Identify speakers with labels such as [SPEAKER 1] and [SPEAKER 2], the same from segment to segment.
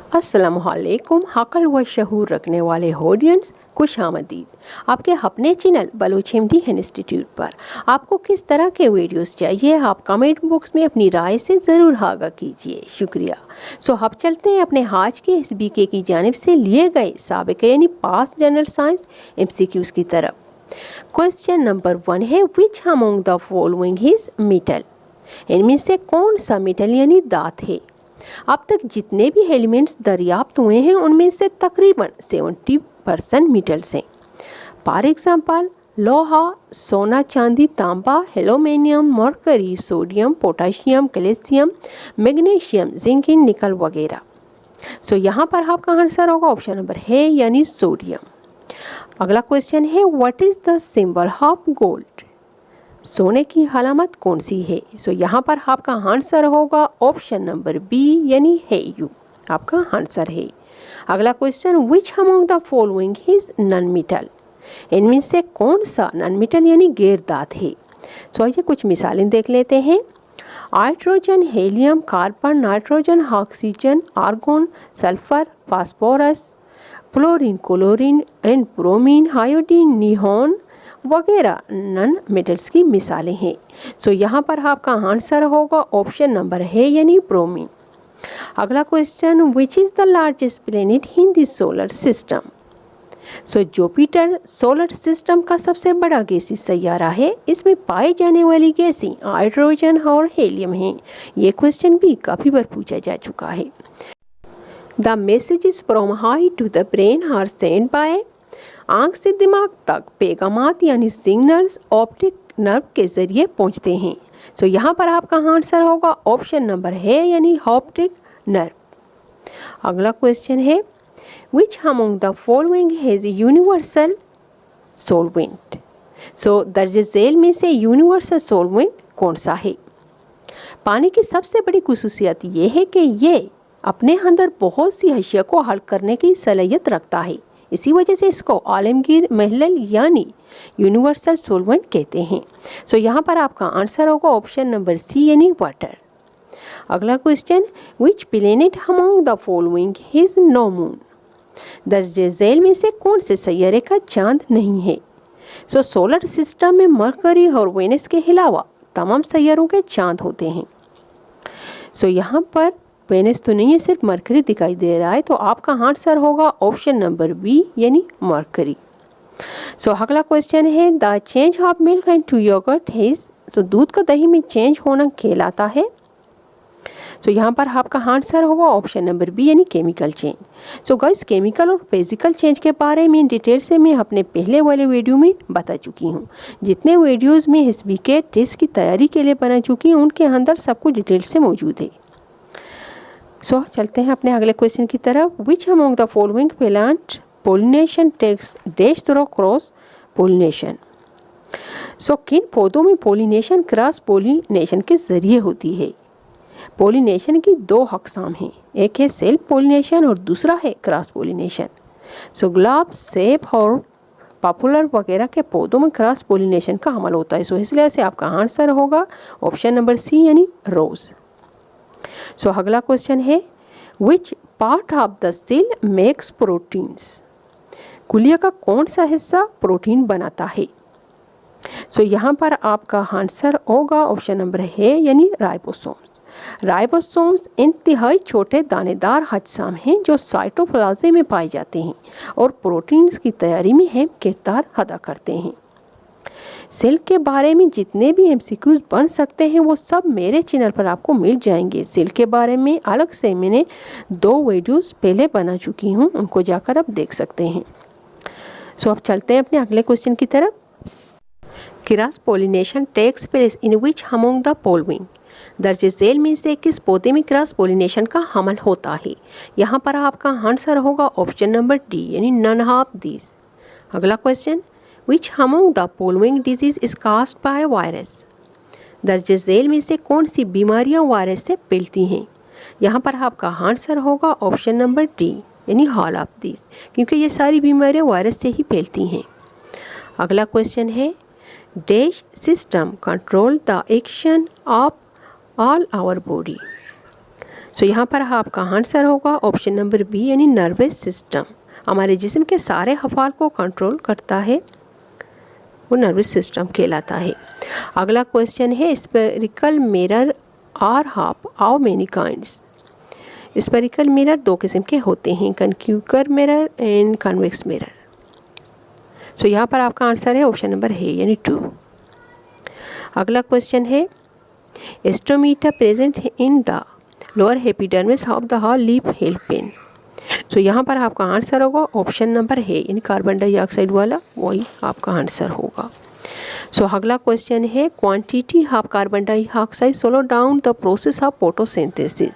[SPEAKER 1] अस्सलामुअलैकुम। हकल व शहूर रखने वाले ऑडियंस खुश आमदीद आपके अपने चैनल बलूच हिंदी इंस्टीट्यूट पर। आपको किस तरह के वीडियोस चाहिए आप कमेंट बॉक्स में अपनी राय से ज़रूर आगाह कीजिए, शुक्रिया। अब चलते हैं अपने आज के SBK की जानिब से लिए गए साबिक यानी पास जनरल साइंस MCQs की तरफ। क्वेश्चन नंबर 1 है, विच among the following is metal. इनमें से कौन सा मेटल यानी धात है। अब तक जितने भी एलिमेंट्स दरियाफ्त हुए हैं उनमें से तकरीबन 70% मेटल्स हैं। फॉर एग्जांपल लोहा, सोना, चांदी, तांबा, aluminium, mercury, sodium, potassium, calcium, magnesium, zinc, निकल वगैरह। यहाँ पर आपका आंसर होगा ऑप्शन नंबर है यानी सोडियम। अगला क्वेश्चन है, what is the symbol of gold. सोने की अलामत कौन सी है। यहाँ पर आपका आंसर होगा ऑप्शन नंबर बी यानी है यू, आपका आंसर है। अगला question, which among the following is non metal. इनमें से कौन सा नॉन मेटल यानी गैर धात है। आइए कुछ मिसालें देख लेते हैं। Hydrogen, helium, carbon, nitrogen, oxygen, argon, sulphur, phosphorus, fluorine, chlorine and bromine, iodine, neon वगैरह नॉन मेटल्स की मिसालें हैं। यहाँ पर आपका आंसर होगा ऑप्शन नंबर है यानी ब्रोमीन। अगला question, which is the largest planet in the solar system. Jupiter solar system का सबसे बड़ा गैसीय सैयारा है। इसमें पाई जाने वाली गैसें हाइड्रोजन और हीलियम हैं। ये क्वेश्चन भी काफ़ी बार पूछा जा चुका है। The messages from eye to the brain are send by. आँख से दिमाग तक पैगामात यानी सिग्नल्स ऑप्टिक नर्व के जरिए पहुंचते हैं। यहाँ पर आपका आंसर होगा ऑप्शन नंबर है यानी ऑप्टिक नर्व। अगला क्वेश्चन है, विच among the following has universal solvent. दर्ज झेल में से यूनिवर्सल सॉल्वेंट कौन सा है। पानी की सबसे बड़ी खुसूसियत ये है कि ये अपने अंदर बहुत सी अशिया को हल करने की सलाहियत रखता है। इसी वजह से इसको आलमगीर महलल यानी यूनिवर्सल सॉल्वेंट कहते हैं। यहाँ पर आपका आंसर होगा ऑप्शन नंबर सी यानी वाटर। अगला question, which planet among the following is no moon. दर्ज झेल में से कौन से सैयारे का चांद नहीं है। सोलर सिस्टम में मरकरी और वेनस के अलावा तमाम सैयारों के चांद होते हैं। यहाँ पर वेनस तो नहीं है, सिर्फ मरकरी दिखाई दे रहा है। आपका आंसर होगा ऑप्शन नंबर बी यानी मरकरी। अगला क्वेश्चन है, the change of milk and to yogurt is. दूध का दही में चेंज होना कहलाता है। यहाँ पर आपका आंसर होगा ऑप्शन नंबर बी यानी केमिकल चेंज। गाइस, केमिकल और फिजिकल चेंज के बारे में डिटेल से मैं अपने पहले वाले वीडियो में बता चुकी हूँ। जितने वीडियोस में SBK टेस्ट की तैयारी के लिए बना चुकी हूँ उनके अंदर सब कुछ डिटेल से मौजूद है। चलते हैं अपने अगले क्वेश्चन की तरफ। Which among the following plant pollination takes dash through cross pollination. किन पौधों में पोलिनेशन क्रॉस पोलिनेशन के जरिए होती है। पोलिनेशन की दो अक़साम हैं, एक है सेल्फ पोलिनेशन और दूसरा है क्रॉस पोलिनेशन। गुलाब, सेब और पॉपुलर वगैरह के पौधों में क्रॉस पोलिनेशन का अमल होता है। इसलिए से आपका आंसर होगा ऑप्शन नंबर सी यानी रोज़। अगला क्वेश्चन है, which part of the cell makes proteins. कुलिया का कौन सा हिस्सा प्रोटीन बनाता है। यहाँ पर आपका आंसर होगा ऑप्शन नंबर है यानी राइबोसोम्स। राइबोसोम्स इंतहाई छोटे दानेदार अजसाम हैं जो साइटोप्लाज्म में पाए जाते हैं और प्रोटीन्स की तैयारी में अहम किरदार अदा करते हैं। सेल के बारे में जितने भी MCQs बन सकते हैं वो सब मेरे चैनल पर आपको मिल जाएंगे। सेल के बारे में अलग से मैंने 2 वीडियोस पहले बना चुकी हूँ, उनको जाकर आप देख सकते हैं। अब चलते हैं अपने अगले क्वेश्चन की तरफ। Cross pollination takes place in which among the following. दर्ज झेल में से किस पौधे में क्रॉस पोलिनेशन का अमल होता है। यहाँ पर आपका आंसर होगा ऑप्शन नंबर डी यानी नन ऑफ दिस। अगला question, which among the following disease is caused by virus. दर्ज झेल में से कौन सी बीमारियां वायरस से फैलती हैं। यहाँ पर आपका आंसर होगा ऑप्शन नंबर डी यानी ऑल ऑफ दिस, क्योंकि ये सारी बीमारियां वायरस से ही फैलती हैं। अगला क्वेश्चन है, dash system control the action of all our body. So यहाँ पर आपका आंसर होगा ऑप्शन नंबर बी यानी नर्वस सिस्टम। हमारे जिस्म के सारे हवाल को कंट्रोल करता है, वो नर्वस सिस्टम कहलाता है। अगला क्वेश्चन है spherical mirror are how many kinds. Spherical mirror दो किस्म के होते हैं, concave mirror and convex mirror. So यहाँ पर आपका आंसर है ऑप्शन नंबर है यानी 2। अगला क्वेश्चन है stomata present in the lower epidermis of the leaf help in. So यहाँ पर आपका आंसर होगा ऑप्शन नंबर है यानी कार्बन डाइऑक्साइड वाला, वही आपका आंसर होगा। सो अगला क्वेश्चन है quantity of carbon dioxide slow down the process of photosynthesis.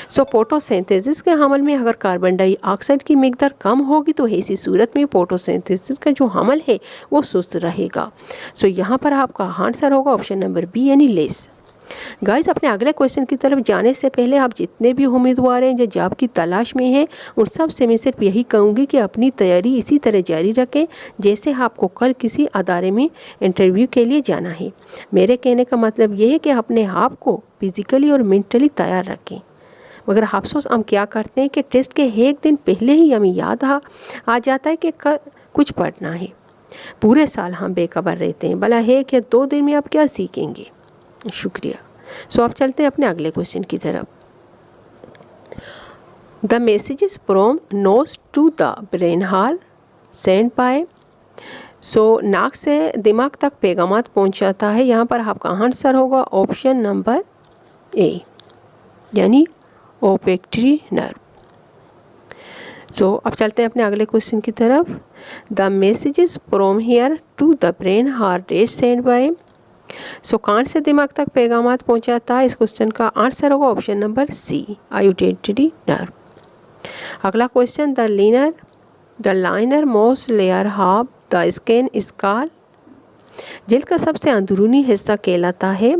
[SPEAKER 1] So photosynthesis के अमल में अगर कार्बन डाइऑक्साइड की मिकदार कम होगी तो ऐसी सूरत में फोटोसिंथेसिस का जो अमल है वो सुस्त रहेगा। सो यहाँ पर आपका आंसर होगा ऑप्शन नंबर बी यानी लेस। गाइस, अपने अगले क्वेश्चन की तरफ जाने से पहले आप जितने भी उम्मीदवार हैं जो जॉब की तलाश में हैं उन सब से मैं सिर्फ यही कहूँगी कि अपनी तैयारी इसी तरह जारी रखें जैसे आपको कल किसी अदारे में इंटरव्यू के लिए जाना है। मेरे कहने का मतलब ये है कि अपने आप को फिजिकली और मेंटली तैयार रखें। मगर अफसोस हम क्या करते हैं कि टेस्ट के एक दिन पहले ही हमें याद आ जाता है कि कुछ पढ़ना है। पूरे साल हम बेखबर रहते हैं, भला है कि 2 दिन में आप क्या सीखेंगे। शुक्रिया। सो आप चलते हैं अपने अगले क्वेश्चन की तरफ। The messages from nose to the brain are send by. So नाक से दिमाग तक पैगामात पहुंचाता है। यहाँ पर आपका आंसर होगा ऑप्शन नंबर ए यानी ओपेक्टरी नर्व। सो अब चलते हैं अपने अगले क्वेश्चन की तरफ। The messages from ear to the brain heart is send by. So कान से दिमाग तक पैगामात पहुंचाता है। इस क्वेश्चन का आंसर होगा option number C auditory nerve. अगला question the liner most layer of the skin scale. जिल्द का सबसे अंदरूनी हिस्सा कहलाता है।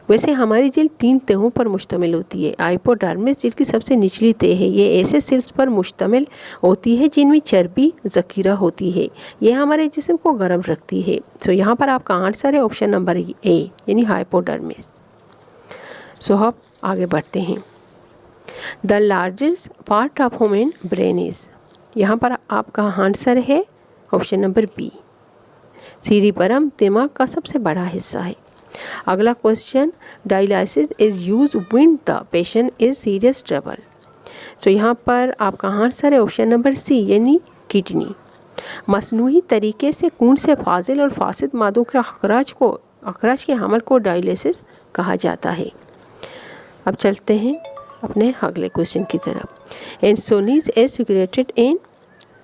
[SPEAKER 1] वैसे हमारी जिल्द 3 तहों पर मुश्तमिल होती है। हाइपोडर्मिस जिल्द की सबसे निचली तह है। ये ऐसे सेल्स पर मुश्तमिल होती है जिनमें चर्बी ज़ख़ीरा होती है। ये हमारे जिस्म को गर्म रखती है। सो यहाँ पर आपका आंसर है ऑप्शन नंबर ए यानी हाइपोडर्मिस। सो अब आगे बढ़ते हैं। The largest part of human brain is. यहाँ पर आपका आंसर है ऑप्शन नंबर बी सीरिबरम दिमाग का सबसे बड़ा हिस्सा है। अगला question dialysis is use when the patient is serious trouble. So यहाँ पर आपका आंसर है ऑप्शन नंबर सी यानी किडनी। मसनूई तरीके से खून से फाजिल और फासिद मादों के अखराज के हमल को डायलिसिस कहा जाता है। अब चलते हैं अपने अगले क्वेश्चन की तरफ। Insulin is secreted in.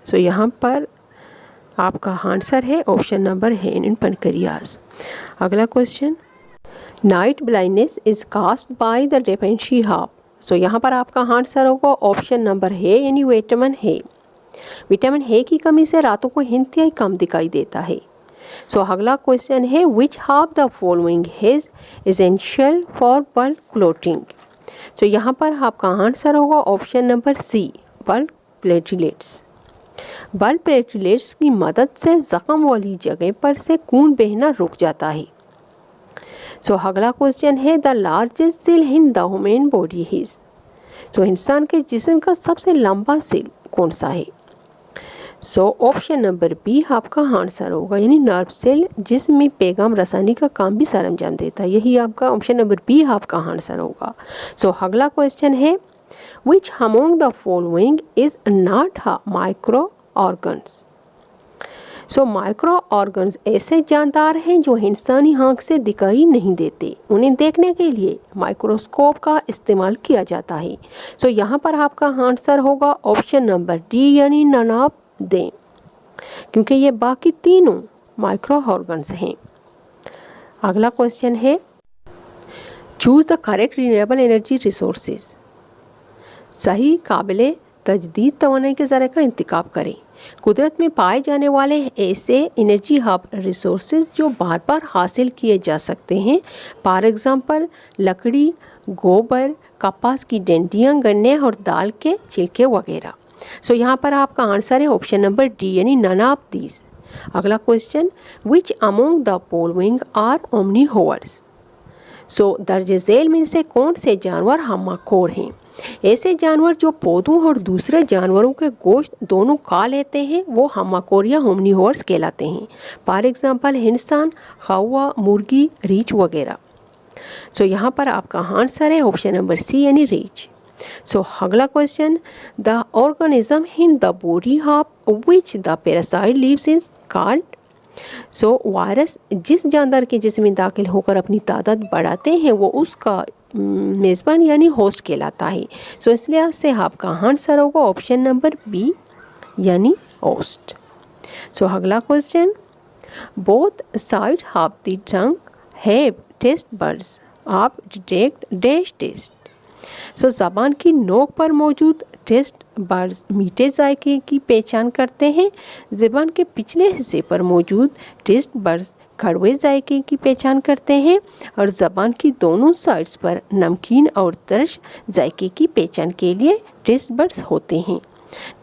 [SPEAKER 1] So यहाँ पर आपका आंसर है ऑप्शन नंबर है इन पेनक्रियाज। अगला question night blindness is caused by the deficiency of. So यहाँ पर आपका आंसर होगा ऑप्शन नंबर है यानी विटामिन है। विटामिन है की कमी से रातों को इंतहाई कम दिखाई देता है। सो अगला क्वेश्चन है which of the following is essential for blood clotting. So यहाँ पर आपका आंसर होगा option number C blood platelets. Blood platelets की मदद से जख्म वाली जगह पर से खून बहना रुक जाता है। सो अगला क्वेश्चन है the largest cell in the human body is. So इंसान के जिस्म का सबसे लंबा सेल कौन सा है। सो ऑप्शन नंबर बी आपका आंसर होगा यानी नर्व सेल, जिसमें पैगाम रसानी का काम भी सर अंजाम देता है। यही आपका ऑप्शन नंबर बी आपका आंसर होगा। सो अगला क्वेश्चन है Which among the following is not a micro-organs? So micro organs ऐसे जानदार हैं जो इंसानी आँख से दिखाई नहीं देते। उन्हें देखने के लिए माइक्रोस्कोप का इस्तेमाल किया जाता है। सो यहाँ पर आपका आंसर होगा ऑप्शन नंबर डी यानी नन ऑफ देम, क्योंकि ये बाकी तीनों माइक्रो ऑर्गन्स हैं। अगला क्वेश्चन है choose the correct renewable energy resources. सही काबिले तजदीद तवानाई के ज़राए का इंतखाब करें। कुदरत में पाए जाने वाले ऐसे एनर्जी हब रिसोर्सेज जो बार बार हासिल किए जा सकते हैं, फॉर एग्ज़ाम्पल लकड़ी, गोबर, कपास की डंडियाँ, गन्ने और दाल के छिलके वगैरह। सो यहाँ पर आपका आंसर है ऑप्शन नंबर डी यानी नन ऑफ दीज। अगला question which among the following are omnivores. So दर्ज झेल में से कौन से जानवर हमलाखोर हैं? ऐसे जानवर जो पौधों और दूसरे जानवरों के गोश्त दोनों खा लेते हैं वो हमलाखोर या ओमनिवोर्स कहलाते हैं। फॉर एग्जाम्पल इंसान, कौवा, मुर्गी, रीछ वगैरह। सो यहाँ पर आपका आंसर है ऑप्शन नंबर सी यानी रीछ। सो अगला question, the organism in the body of which the parasite lives is called. So virus जिस जानवर के जिस्म में दाखिल होकर अपनी तादाद बढ़ाते हैं वो उसका मेज़बान यानी होस्ट कहलाता है। सो इसलिए से आपका आंसर होगा ऑप्शन नंबर बी यानी होस्ट। सो अगला question, both side of the tongue have taste buds of detect dash taste. So ज़बान की नोक पर मौजूद टेस्ट बड्स मीठे जायके की पहचान करते हैं। ज़बान के पिछले हिस्से पर मौजूद टेस्ट बड्स कड़वे जायके की पहचान करते हैं और ज़बान की दोनों साइड्स पर नमकीन और तरश जायके की पहचान के लिए टेस्ट बड्स होते हैं।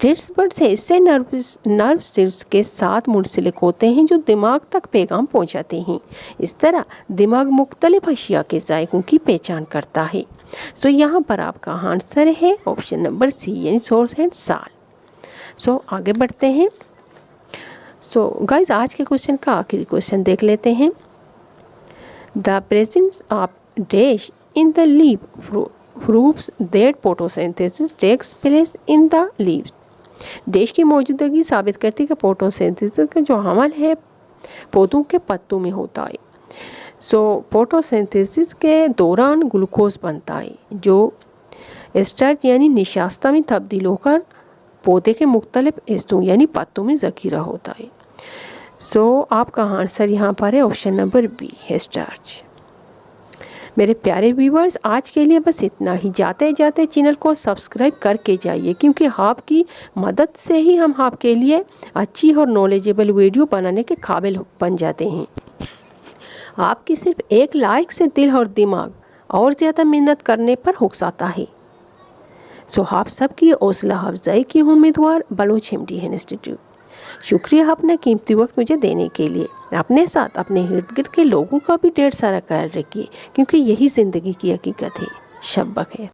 [SPEAKER 1] टेस्ट बड्स ऐसे नर्व सेल्स के साथ मुंसलिक होते हैं जो दिमाग तक पैगाम पहुंचाते हैं। इस तरह दिमाग मुख्तलिफ अशिया के जायकों की पहचान करता है। सो यहाँ पर आपका आंसर है ऑप्शन नंबर सी यानी सोर्स एंड साल। सो आगे बढ़ते हैं। सो गाइज आज के क्वेश्चन का आखिरी क्वेश्चन देख लेते हैं। The presence of dash in the leaf proves that photosynthesis takes place in the leaves. Dash की मौजूदगी साबित करती है कि फोटोसिंथेसिस का जो अमल है पौधों के पत्तों में होता है। सो फोटोसिंथेसिस के दौरान ग्लूकोज बनता है जो स्टार्च यानी निशास्ता में तब्दील होकर पौधे के मुख्तलिफ हिस्सों यानी पत्तों में ज़खीरा होता है। सो आपका आंसर यहाँ पर है ऑप्शन नंबर बी है स्टार्च। मेरे प्यारे व्यूवर्स आज के लिए बस इतना ही। जाते जाते चैनल को सब्सक्राइब करके जाइए क्योंकि आपकी मदद से ही हम आपके लिए अच्छी और नॉलेजेबल वीडियो बनाने के काबिल बन जाते हैं। आपकी सिर्फ एक लाइक से दिल और दिमाग और ज़्यादा मेहनत करने पर उकसाता है। सो आप सबकी हौसला अफजाई की उम्मीदवार बलोच MD इंस्टीट्यूट। शुक्रिया अपना कीमती वक्त मुझे देने के लिए। अपने साथ अपने इर्द गिर्द के लोगों का भी ढेर सारा ख्याल रखिए क्योंकि यही ज़िंदगी की हकीकत है। शब बखैर।